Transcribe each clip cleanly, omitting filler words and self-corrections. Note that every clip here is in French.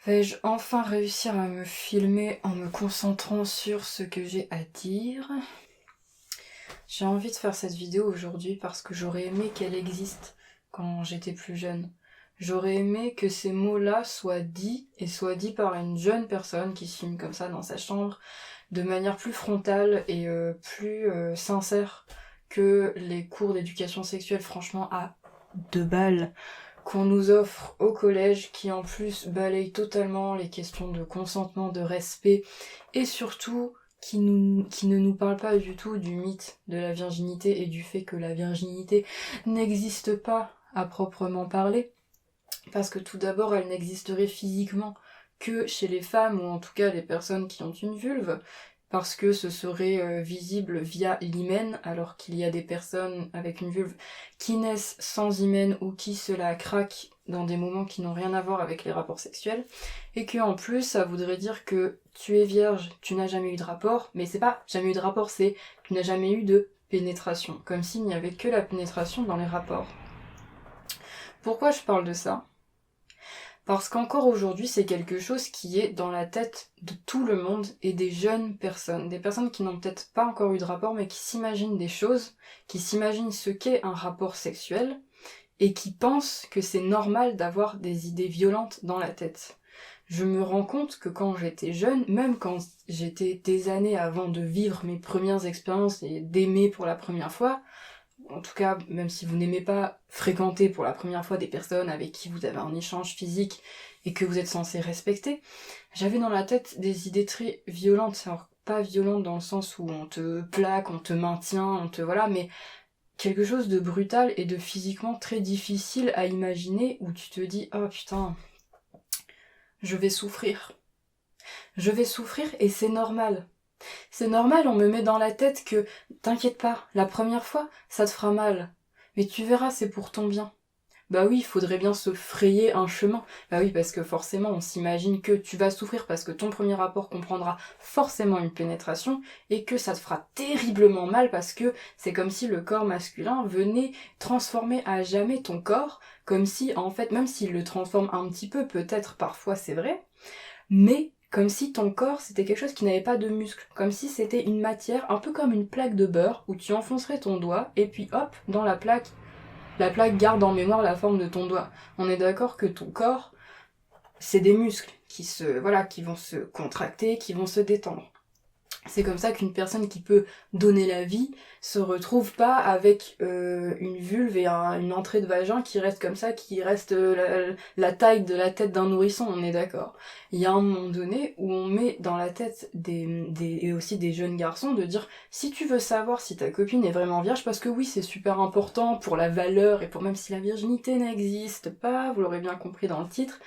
Vais-je enfin réussir à me filmer en me concentrant sur ce que j'ai à dire? J'ai envie de faire cette vidéo aujourd'hui parce que j'aurais aimé qu'elle existe quand j'étais plus jeune. J'aurais aimé que ces mots-là soient dits, et soient dits par une jeune personne qui se filme comme ça dans sa chambre, de manière plus frontale et plus sincère que les cours d'éducation sexuelle, franchement, à 2 balles qu'on nous offre au collège, qui en plus balaye totalement les questions de consentement, de respect, et surtout qui ne nous parle pas du tout du mythe de la virginité et du fait que la virginité n'existe pas à proprement parler, parce que tout d'abord elle n'existerait physiquement que chez les femmes, ou en tout cas les personnes qui ont une vulve, parce que ce serait visible via l'hymen, alors qu'il y a des personnes avec une vulve qui naissent sans hymen ou qui se la craquent dans des moments qui n'ont rien à voir avec les rapports sexuels, et que en plus ça voudrait dire que tu es vierge, tu n'as jamais eu de rapport, mais c'est pas jamais eu de rapport, c'est tu n'as jamais eu de pénétration, comme s'il n'y avait que la pénétration dans les rapports. Pourquoi je parle de ça ? Parce qu'encore aujourd'hui, c'est quelque chose qui est dans la tête de tout le monde et des jeunes personnes. Des personnes qui n'ont peut-être pas encore eu de rapport, mais qui s'imaginent des choses, qui s'imaginent ce qu'est un rapport sexuel, et qui pensent que c'est normal d'avoir des idées violentes dans la tête. Je me rends compte que quand j'étais jeune, même quand j'étais des années avant de vivre mes premières expériences et d'aimer pour la première fois, en tout cas, même si vous n'aimez pas fréquenter pour la première fois des personnes avec qui vous avez un échange physique et que vous êtes censé respecter, j'avais dans la tête des idées très violentes. Alors, pas violentes dans le sens où on te plaque, on te maintient, on te... voilà, mais quelque chose de brutal et de physiquement très difficile à imaginer, où tu te dis « Oh putain, je vais souffrir. Je vais souffrir et c'est normal. » C'est normal, on me met dans la tête que t'inquiète pas, la première fois, ça te fera mal. Mais tu verras, c'est pour ton bien. Bah oui, il faudrait bien se frayer un chemin. Bah oui, parce que forcément, on s'imagine que tu vas souffrir parce que ton premier rapport comprendra forcément une pénétration et que ça te fera terriblement mal parce que c'est comme si le corps masculin venait transformer à jamais ton corps, comme si, en fait, même s'il le transforme un petit peu, peut-être parfois c'est vrai, mais comme si ton corps c'était quelque chose qui n'avait pas de muscles, comme si c'était une matière un peu comme une plaque de beurre où tu enfoncerais ton doigt et puis hop, dans la plaque garde en mémoire la forme de ton doigt. On est d'accord que ton corps, c'est des muscles qui vont se contracter, qui vont se détendre. C'est comme ça qu'une personne qui peut donner la vie se retrouve pas avec une vulve et une entrée de vagin qui reste comme ça, qui reste la taille de la tête d'un nourrisson, on est d'accord. Il y a un moment donné où on met dans la tête et aussi des jeunes garçons de dire si tu veux savoir si ta copine est vraiment vierge, parce que oui c'est super important pour la valeur et pour même si la virginité n'existe pas, vous l'aurez bien compris dans le titre,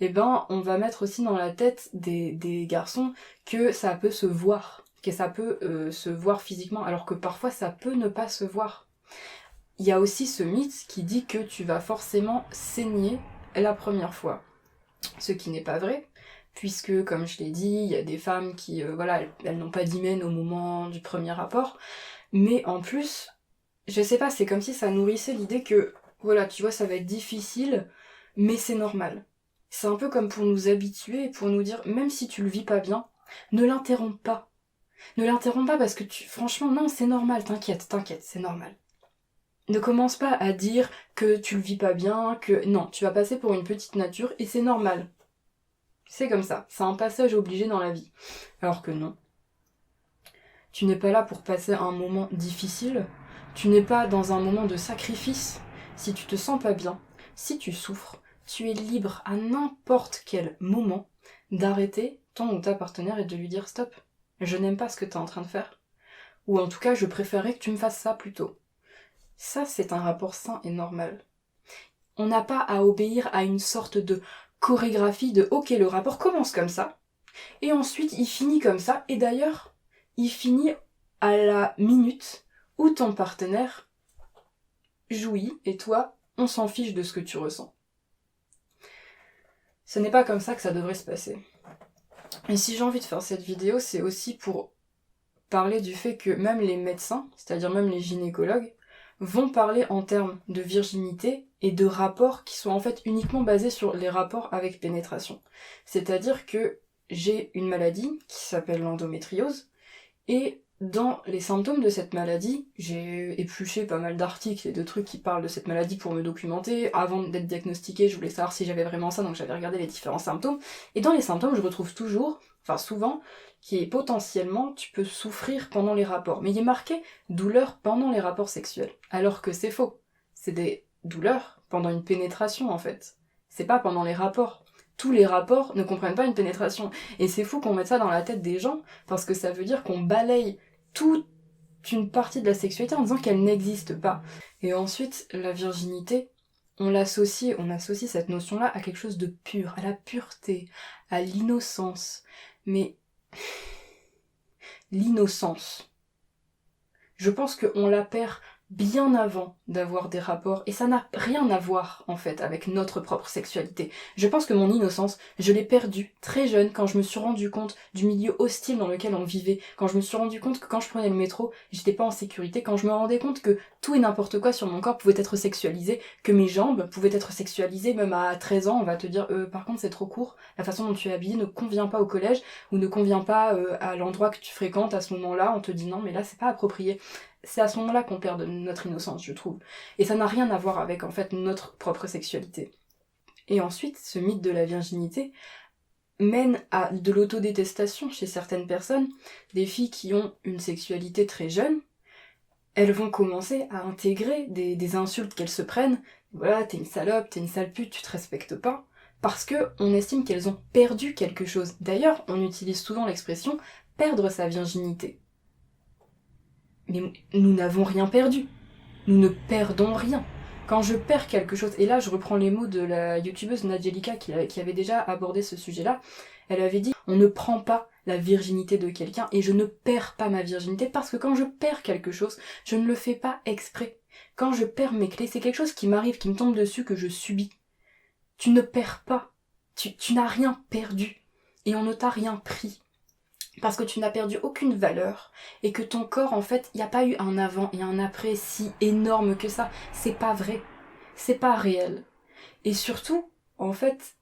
eh ben on va mettre aussi dans la tête des garçons que ça peut se voir, que ça peut se voir physiquement, alors que parfois ça peut ne pas se voir. Il y a aussi ce mythe qui dit que tu vas forcément saigner la première fois, ce qui n'est pas vrai, puisque comme je l'ai dit, il y a des femmes qui, voilà, elles n'ont pas d'hymen au moment du premier rapport, mais en plus, je sais pas, c'est comme si ça nourrissait l'idée que, voilà, tu vois, ça va être difficile, mais c'est normal. C'est un peu comme pour nous habituer et pour nous dire, même si tu le vis pas bien, ne l'interromps pas. Ne l'interromps pas parce que franchement, non, c'est normal, t'inquiète, c'est normal. Ne commence pas à dire que tu le vis pas bien, que non, tu vas passer pour une petite nature et c'est normal. C'est comme ça, c'est un passage obligé dans la vie. Alors que non. Tu n'es pas là pour passer un moment difficile, tu n'es pas dans un moment de sacrifice. Si tu te sens pas bien, si tu souffres, tu es libre à n'importe quel moment d'arrêter ton ou ta partenaire et de lui dire stop, je n'aime pas ce que tu es en train de faire. Ou en tout cas, je préférerais que tu me fasses ça plutôt. Ça, c'est un rapport sain et normal. On n'a pas à obéir à une sorte de chorégraphie de ok, le rapport commence comme ça, et ensuite il finit comme ça, et d'ailleurs, il finit à la minute où ton partenaire jouit, et toi, on s'en fiche de ce que tu ressens. Ce n'est pas comme ça que ça devrait se passer. Et si j'ai envie de faire cette vidéo, c'est aussi pour parler du fait que même les médecins, c'est-à-dire même les gynécologues, vont parler en termes de virginité et de rapports qui sont en fait uniquement basés sur les rapports avec pénétration. C'est-à-dire que j'ai une maladie qui s'appelle l'endométriose, et dans les symptômes de cette maladie, j'ai épluché pas mal d'articles et de trucs qui parlent de cette maladie pour me documenter. Avant d'être diagnostiquée, je voulais savoir si j'avais vraiment ça, donc j'avais regardé les différents symptômes. Et dans les symptômes, je retrouve toujours, enfin souvent, qui est potentiellement, tu peux souffrir pendant les rapports. Mais il est marqué douleur pendant les rapports sexuels. Alors que c'est faux. C'est des douleurs pendant une pénétration en fait. C'est pas pendant les rapports. Tous les rapports ne comprennent pas une pénétration. Et c'est fou qu'on mette ça dans la tête des gens, parce que ça veut dire qu'on balaye toute une partie de la sexualité en disant qu'elle n'existe pas. Et ensuite, la virginité, on associe cette notion-là à quelque chose de pur, à la pureté, à l'innocence. Mais l'innocence, je pense qu'on la perd bien avant d'avoir des rapports, et ça n'a rien à voir en fait avec notre propre sexualité. Je pense que mon innocence, je l'ai perdue très jeune quand je me suis rendu compte du milieu hostile dans lequel on vivait, quand je me suis rendu compte que quand je prenais le métro, j'étais pas en sécurité, quand je me rendais compte que tout et n'importe quoi sur mon corps pouvait être sexualisé, que mes jambes pouvaient être sexualisées, même à 13 ans, on va te dire par contre c'est trop court, la façon dont tu es habillée ne convient pas au collège, ou ne convient pas à l'endroit que tu fréquentes à ce moment-là, on te dit non mais là c'est pas approprié. C'est à ce moment-là qu'on perd de notre innocence, je trouve. Et ça n'a rien à voir avec, en fait, notre propre sexualité. Et ensuite, ce mythe de la virginité mène à de l'autodétestation chez certaines personnes. Des filles qui ont une sexualité très jeune, elles vont commencer à intégrer des insultes qu'elles se prennent. Voilà, t'es une salope, t'es une sale pute, tu te respectes pas. Parce que on estime qu'elles ont perdu quelque chose. D'ailleurs, on utilise souvent l'expression « perdre sa virginité ». Mais nous n'avons rien perdu. Nous ne perdons rien. Quand je perds quelque chose, et là je reprends les mots de la youtubeuse Nadjelika qui avait déjà abordé ce sujet-là, elle avait dit « on ne prend pas la virginité de quelqu'un et je ne perds pas ma virginité parce que quand je perds quelque chose, je ne le fais pas exprès. Quand je perds mes clés, c'est quelque chose qui m'arrive, qui me tombe dessus, que je subis. Tu ne perds pas. Tu n'as rien perdu. Et on ne t'a rien pris. Parce que tu n'as perdu aucune valeur, et que ton corps, en fait, il n'y a pas eu un avant et un après si énorme que ça. C'est pas vrai. C'est pas réel. Et surtout, en fait,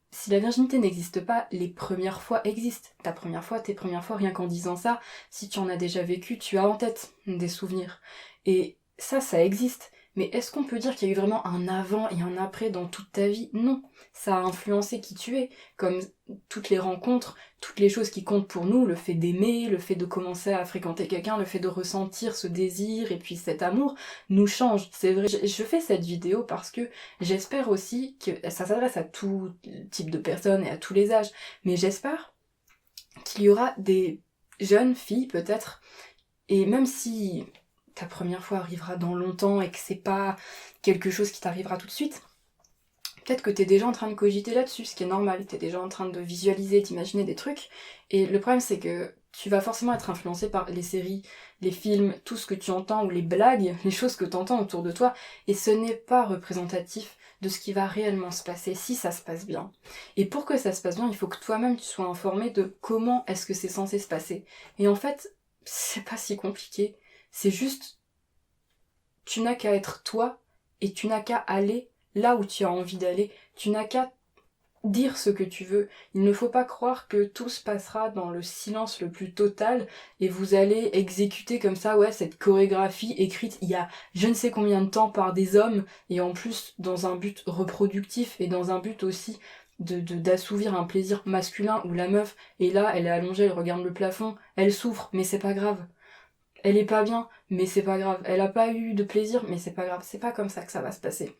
si la virginité n'existe pas, les premières fois existent. Ta première fois, tes premières fois, rien qu'en disant ça, si tu en as déjà vécu, tu as en tête des souvenirs. Et ça existe. Mais est-ce qu'on peut dire qu'il y a eu vraiment un avant et un après dans toute ta vie? Non. Ça a influencé qui tu es, comme toutes les rencontres, toutes les choses qui comptent pour nous, le fait d'aimer, le fait de commencer à fréquenter quelqu'un, le fait de ressentir ce désir et puis cet amour, nous change. C'est vrai, je fais cette vidéo parce que j'espère aussi que ça s'adresse à tout type de personnes et à tous les âges, mais j'espère qu'il y aura des jeunes filles peut-être, et même si ta première fois arrivera dans longtemps et que c'est pas quelque chose qui t'arrivera tout de suite, peut-être que t'es déjà en train de cogiter là-dessus, ce qui est normal, t'es déjà en train de visualiser, d'imaginer des trucs, et le problème c'est que tu vas forcément être influencé par les séries, les films, tout ce que tu entends, ou les blagues, les choses que t'entends autour de toi, et ce n'est pas représentatif de ce qui va réellement se passer, si ça se passe bien. Et pour que ça se passe bien, il faut que toi-même tu sois informé de comment est-ce que c'est censé se passer. Et en fait, c'est pas si compliqué. C'est juste, tu n'as qu'à être toi, et tu n'as qu'à aller là où tu as envie d'aller, tu n'as qu'à dire ce que tu veux. Il ne faut pas croire que tout se passera dans le silence le plus total, et vous allez exécuter comme ça, ouais, cette chorégraphie écrite il y a je ne sais combien de temps par des hommes, et en plus dans un but reproductif, et dans un but aussi d'assouvir un plaisir masculin, où la meuf est là, elle est allongée, elle regarde le plafond, elle souffre, mais c'est pas grave. Elle est pas bien, mais c'est pas grave. Elle a pas eu de plaisir, mais c'est pas grave. C'est pas comme ça que ça va se passer.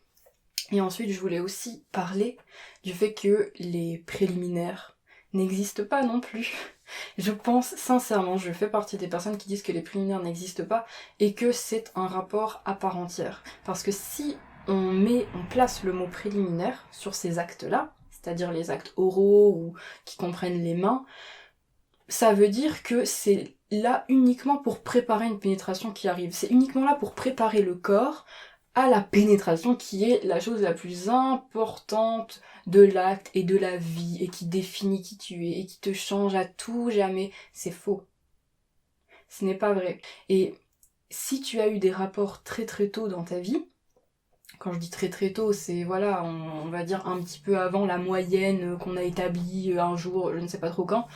Et ensuite, je voulais aussi parler du fait que les préliminaires n'existent pas non plus. Je pense sincèrement, je fais partie des personnes qui disent que les préliminaires n'existent pas et que c'est un rapport à part entière. Parce que si on place le mot préliminaire sur ces actes-là, c'est-à-dire les actes oraux ou qui comprennent les mains, ça veut dire que c'est là uniquement pour préparer une pénétration qui arrive. C'est uniquement là pour préparer le corps à la pénétration qui est la chose la plus importante de l'acte et de la vie et qui définit qui tu es et qui te change à tout jamais. C'est faux. Ce n'est pas vrai. Et si tu as eu des rapports très très tôt dans ta vie, quand je dis très très tôt, c'est voilà, on va dire un petit peu avant la moyenne qu'on a établie un jour, je ne sais pas trop quand,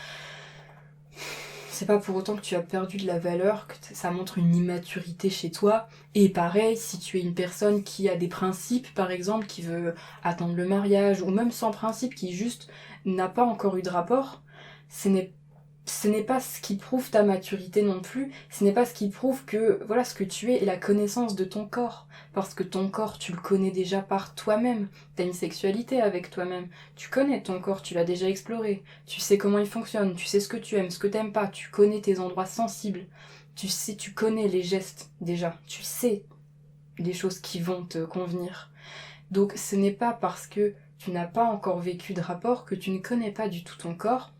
c'est pas pour autant que tu as perdu de la valeur, que ça montre une immaturité chez toi. Et pareil, si tu es une personne qui a des principes, par exemple, qui veut attendre le mariage, ou même sans principe, qui juste n'a pas encore eu de rapport, ce n'est pas ce qui prouve ta maturité non plus, ce n'est pas ce qui prouve que voilà ce que tu es et la connaissance de ton corps. Parce que ton corps, tu le connais déjà par toi-même. T'as une sexualité avec toi-même. Tu connais ton corps, tu l'as déjà exploré. Tu sais comment il fonctionne, tu sais ce que tu aimes, ce que t'aimes pas, tu connais tes endroits sensibles. Tu connais les gestes déjà. Tu sais les choses qui vont te convenir. Donc ce n'est pas parce que tu n'as pas encore vécu de rapport que tu ne connais pas du tout ton corps.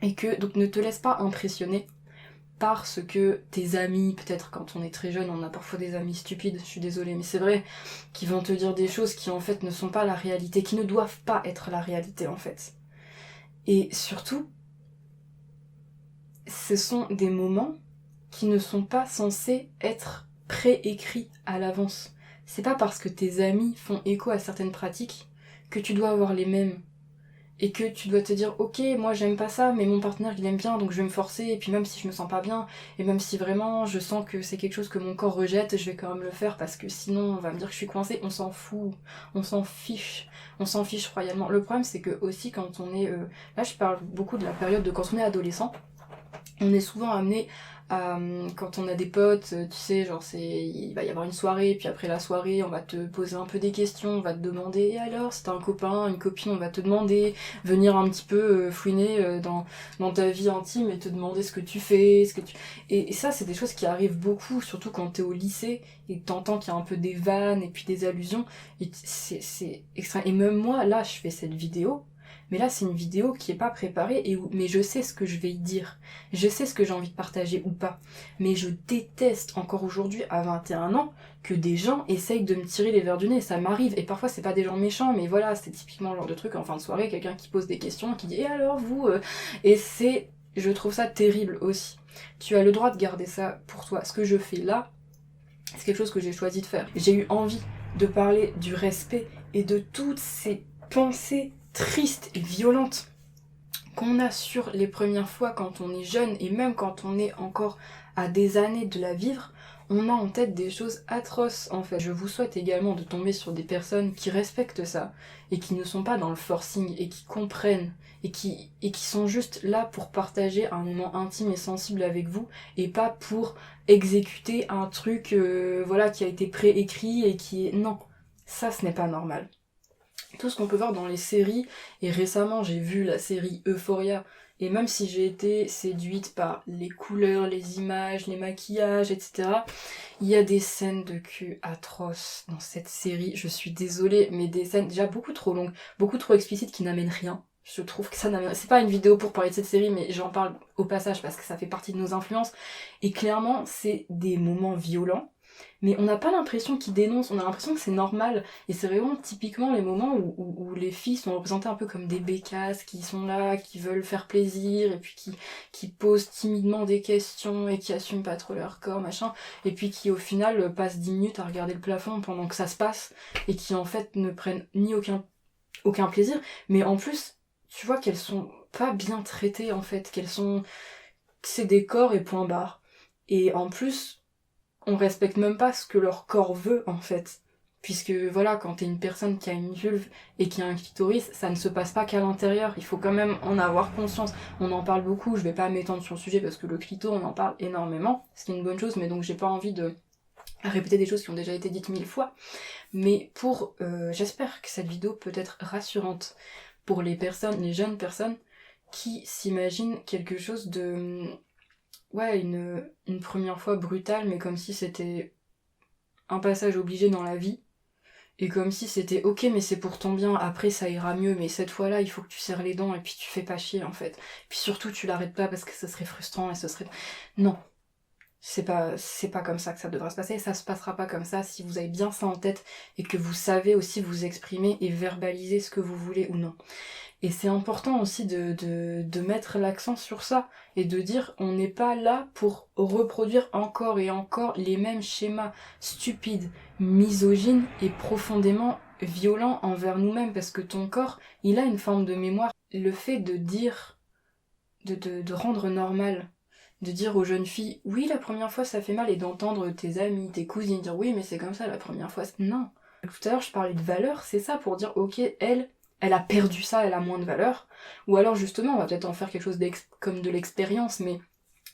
Et que, donc ne te laisse pas impressionner par ce que tes amis, peut-être quand on est très jeune, on a parfois des amis stupides, je suis désolée, mais c'est vrai, qui vont te dire des choses qui en fait ne sont pas la réalité, qui ne doivent pas être la réalité en fait. Et surtout, ce sont des moments qui ne sont pas censés être préécrits à l'avance. C'est pas parce que tes amis font écho à certaines pratiques que tu dois avoir les mêmes. Et que tu dois te dire ok, moi j'aime pas ça, mais mon partenaire il aime bien, donc je vais me forcer, et puis même si je me sens pas bien, et même si vraiment je sens que c'est quelque chose que mon corps rejette, je vais quand même le faire parce que sinon on va me dire que je suis coincée, on s'en fout, on s'en fiche royalement. Le problème c'est que aussi quand on est, là je parle beaucoup de la période de quand on est adolescent, on est souvent amené à, quand on a des potes, tu sais, genre il va y avoir une soirée, puis après la soirée, on va te poser un peu des questions, on va te demander, et alors, si t'as un copain, une copine, on va te demander, venir un petit peu fouiner dans ta vie intime et te demander ce que tu fais, ce que tu... Et ça, c'est des choses qui arrivent beaucoup, surtout quand t'es au lycée, et que t'entends qu'il y a un peu des vannes, et puis des allusions, et c'est extra... Et même moi, là, je fais cette vidéo, mais là, c'est une vidéo qui est pas préparée, mais je sais ce que je vais y dire. Je sais ce que j'ai envie de partager ou pas. Mais je déteste encore aujourd'hui, à 21 ans, que des gens essayent de me tirer les verres du nez. Ça m'arrive. Et parfois, c'est pas des gens méchants, mais voilà, c'est typiquement le genre de truc en fin de soirée, quelqu'un qui pose des questions, qui dit « Et alors, vous Et c'est... Je trouve ça terrible aussi. Tu as le droit de garder ça pour toi. Ce que je fais là, c'est quelque chose que j'ai choisi de faire. J'ai eu envie de parler du respect et de toutes ces pensées tristes et violentes qu'on a sur les premières fois quand on est jeune et même quand on est encore à des années de la vivre, on a en tête des choses atroces en fait. Je vous souhaite également de tomber sur des personnes qui respectent ça et qui ne sont pas dans le forcing et qui comprennent et qui sont juste là pour partager un moment intime et sensible avec vous et pas pour exécuter un truc voilà qui a été préécrit et qui est... Non, ça ce n'est pas normal. Tout ce qu'on peut voir dans les séries, et récemment j'ai vu la série Euphoria, et même si j'ai été séduite par les couleurs, les images, les maquillages, etc., il y a des scènes de cul atroces dans cette série, je suis désolée, mais des scènes déjà beaucoup trop longues, beaucoup trop explicites qui n'amènent rien. Je trouve que ça n'amène... C'est pas une vidéo pour parler de cette série, mais j'en parle au passage parce que ça fait partie de nos influences, et clairement c'est des moments violents, mais on n'a pas l'impression qu'ils dénoncent, on a l'impression que c'est normal. Et c'est vraiment typiquement les moments où les filles sont représentées un peu comme des bécasses, qui sont là, qui veulent faire plaisir, et puis qui posent timidement des questions, et qui assument pas trop leur corps, machin, et puis qui au final passent 10 minutes à regarder le plafond pendant que ça se passe, et qui en fait ne prennent ni aucun plaisir, mais en plus, tu vois qu'elles sont pas bien traitées en fait, c'est des corps et point barre. Et en plus, on respecte même pas ce que leur corps veut en fait. Puisque voilà, quand t'es une personne qui a une vulve et qui a un clitoris, ça ne se passe pas qu'à l'intérieur, il faut quand même en avoir conscience. On en parle beaucoup, je vais pas m'étendre sur le sujet parce que le clito on en parle énormément, ce qui est une bonne chose, mais donc j'ai pas envie de répéter des choses qui ont déjà été dites 1000 fois. Mais j'espère que cette vidéo peut être rassurante pour les jeunes personnes qui s'imaginent quelque chose de... Ouais, une première fois brutale, mais comme si c'était un passage obligé dans la vie, et comme si c'était ok mais c'est pour ton bien, après ça ira mieux, mais cette fois-là il faut que tu serres les dents et puis tu fais pas chier en fait. Puis surtout tu l'arrêtes pas parce que ce serait frustrant et ce serait... Non, c'est pas comme ça que ça devrait se passer, et ça se passera pas comme ça si vous avez bien ça en tête et que vous savez aussi vous exprimer et verbaliser ce que vous voulez ou non. Et c'est important aussi de mettre l'accent sur ça et de dire on n'est pas là pour reproduire encore et encore les mêmes schémas stupides, misogynes et profondément violents envers nous-mêmes, parce que ton corps, il a une forme de mémoire. Le fait de dire, de rendre normal, de dire aux jeunes filles oui la première fois ça fait mal, et d'entendre tes amis, tes cousines dire oui mais c'est comme ça la première fois, non. Tout à l'heure je parlais de valeur, c'est ça, pour dire ok, elle a perdu ça, elle a moins de valeur, ou alors justement on va peut-être en faire quelque chose comme de l'expérience, mais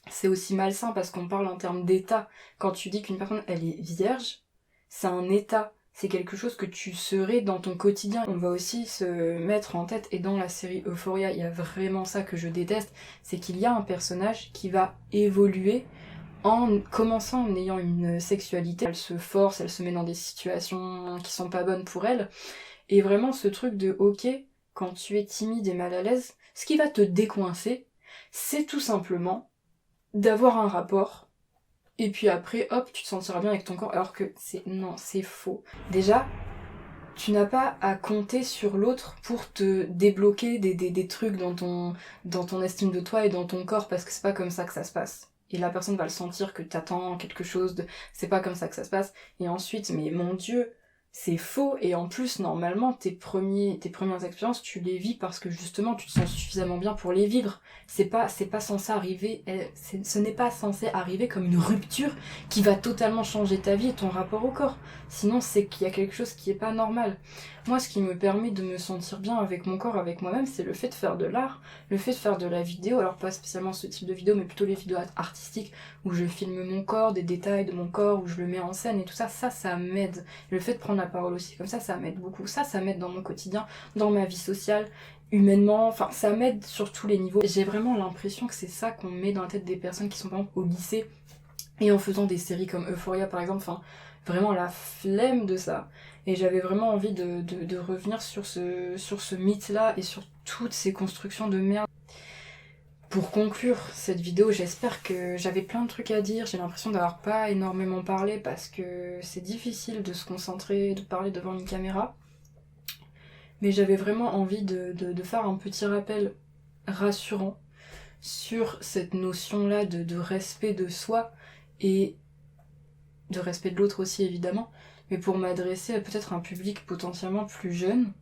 c'est aussi malsain parce qu'on parle en termes d'état. Quand tu dis qu'une personne elle est vierge, c'est un état, c'est quelque chose que tu serais dans ton quotidien. On va aussi se mettre en tête, et dans la série Euphoria, il y a vraiment ça que je déteste, c'est qu'il y a un personnage qui va évoluer en commençant en ayant une sexualité. Elle se force, elle se met dans des situations qui sont pas bonnes pour elle, et vraiment ce truc de ok, quand tu es timide et mal à l'aise, ce qui va te décoincer, c'est tout simplement d'avoir un rapport, et puis après, hop, tu te sentiras bien avec ton corps, alors que non, c'est faux. Déjà, tu n'as pas à compter sur l'autre pour te débloquer des trucs dans ton estime de toi et dans ton corps, parce que c'est pas comme ça que ça se passe. Et la personne va le sentir que t'attends quelque chose de... C'est pas comme ça que ça se passe. Et ensuite, mais mon Dieu, c'est faux. Et en plus, normalement, tes premières expériences, tu les vis parce que justement, tu te sens suffisamment bien pour les vivre. C'est pas censé arriver... Ce n'est pas censé arriver comme une rupture qui va totalement changer ta vie et ton rapport au corps. Sinon, c'est qu'il y a quelque chose qui est pas normal. Moi, ce qui me permet de me sentir bien avec mon corps, avec moi-même, c'est le fait de faire de l'art, le fait de faire de la vidéo, alors pas spécialement ce type de vidéo, mais plutôt les vidéos artistiques où je filme mon corps, des détails de mon corps, où je le mets en scène et tout ça, ça m'aide. Le fait de prendre la parole aussi comme ça m'aide beaucoup. Ça m'aide dans mon quotidien, dans ma vie sociale, humainement, enfin, ça m'aide sur tous les niveaux. J'ai vraiment l'impression que c'est ça qu'on met dans la tête des personnes qui sont par exemple au lycée, et en faisant des séries comme Euphoria par exemple, enfin, vraiment la flemme de ça. Et j'avais vraiment envie de revenir sur ce mythe-là et sur toutes ces constructions de merde. Pour conclure cette vidéo, j'espère que j'avais plein de trucs à dire, j'ai l'impression d'avoir pas énormément parlé parce que c'est difficile de se concentrer, de parler devant une caméra. Mais j'avais vraiment envie de faire un petit rappel rassurant sur cette notion-là de respect de soi et de respect de l'autre aussi évidemment, mais pour m'adresser à peut-être un public potentiellement plus jeune,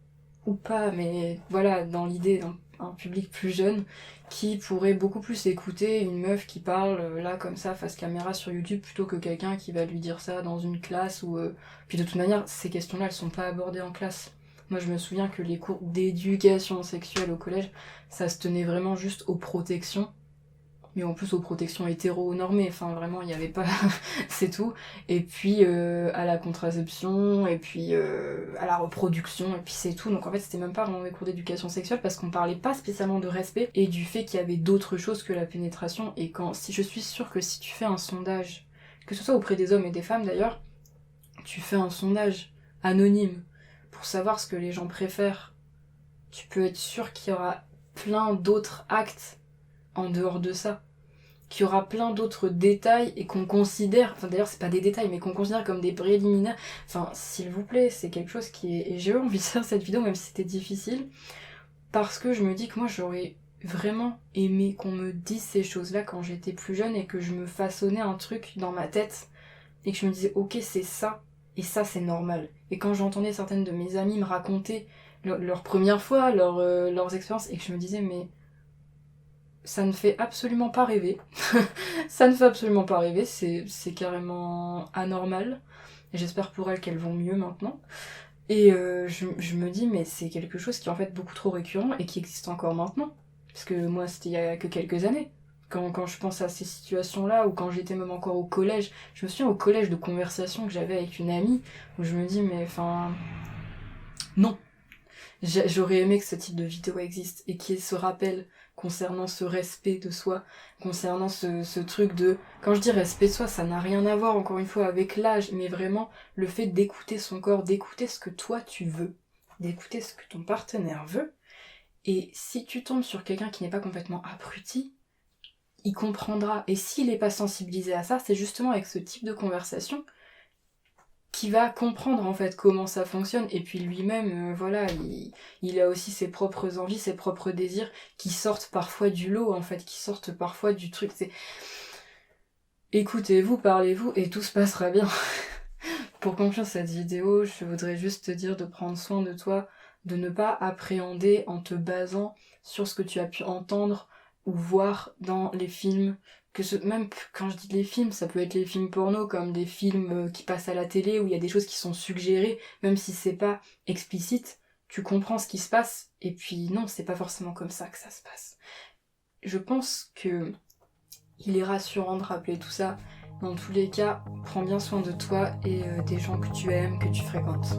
ou pas, mais voilà, dans l'idée d'un public plus jeune qui pourrait beaucoup plus écouter une meuf qui parle là comme ça face caméra sur YouTube plutôt que quelqu'un qui va lui dire ça dans une classe ou puis de toute manière ces questions-là elles sont pas abordées en classe. Moi je me souviens que les cours d'éducation sexuelle au collège ça se tenait vraiment juste aux protections, mais en plus aux protections hétéro-normées, enfin vraiment il n'y avait pas, c'est tout, et puis à la contraception, et puis à la reproduction, et puis c'est tout, donc en fait c'était même pas vraiment des cours d'éducation sexuelle parce qu'on parlait pas spécialement de respect et du fait qu'il y avait d'autres choses que la pénétration, et si je suis sûre que si tu fais un sondage, que ce soit auprès des hommes et des femmes d'ailleurs, tu fais un sondage anonyme pour savoir ce que les gens préfèrent, tu peux être sûr qu'il y aura plein d'autres actes en dehors de ça, qu'il y aura plein d'autres détails et qu'on considère, enfin d'ailleurs c'est pas des détails mais qu'on considère comme des préliminaires, enfin s'il vous plaît, c'est quelque chose qui est... Et j'ai eu envie de faire cette vidéo même si c'était difficile, parce que je me dis que moi j'aurais vraiment aimé qu'on me dise ces choses-là quand j'étais plus jeune et que je me façonnais un truc dans ma tête et que je me disais ok c'est ça, et ça c'est normal. Et quand j'entendais certaines de mes amies me raconter leur première fois, leurs expériences, et que je me disais mais ça ne fait absolument pas rêver. Ça ne fait absolument pas rêver, c'est carrément anormal. Et j'espère pour elles qu'elles vont mieux maintenant. Et je me dis, mais c'est quelque chose qui est en fait beaucoup trop récurrent et qui existe encore maintenant. Parce que moi, c'était il y a que quelques années. Quand je pense à ces situations-là, ou quand j'étais même encore au collège, je me souviens au collège de conversations que j'avais avec une amie, où je me dis, mais enfin... Non. J'aurais aimé que ce type de vidéo existe et qu'il y ait ce rappel concernant ce respect de soi, concernant ce truc de... Quand je dis respect de soi, ça n'a rien à voir encore une fois avec l'âge, mais vraiment le fait d'écouter son corps, d'écouter ce que toi tu veux, d'écouter ce que ton partenaire veut. Et si tu tombes sur quelqu'un qui n'est pas complètement abruti, il comprendra. Et s'il n'est pas sensibilisé à ça, c'est justement avec ce type de conversation qui va comprendre en fait comment ça fonctionne, et puis lui-même, voilà, il a aussi ses propres envies, ses propres désirs, qui sortent parfois du lot en fait, qui sortent parfois du truc, c'est... Écoutez-vous, parlez-vous, et tout se passera bien. Pour conclure cette vidéo, je voudrais juste te dire de prendre soin de toi, de ne pas appréhender en te basant sur ce que tu as pu entendre ou voir dans les films. Même quand je dis les films, ça peut être les films porno comme des films qui passent à la télé où il y a des choses qui sont suggérées, même si c'est pas explicite, tu comprends ce qui se passe, et puis non, c'est pas forcément comme ça que ça se passe. Je pense que il est rassurant de rappeler tout ça. Dans tous les cas, prends bien soin de toi et des gens que tu aimes, que tu fréquentes.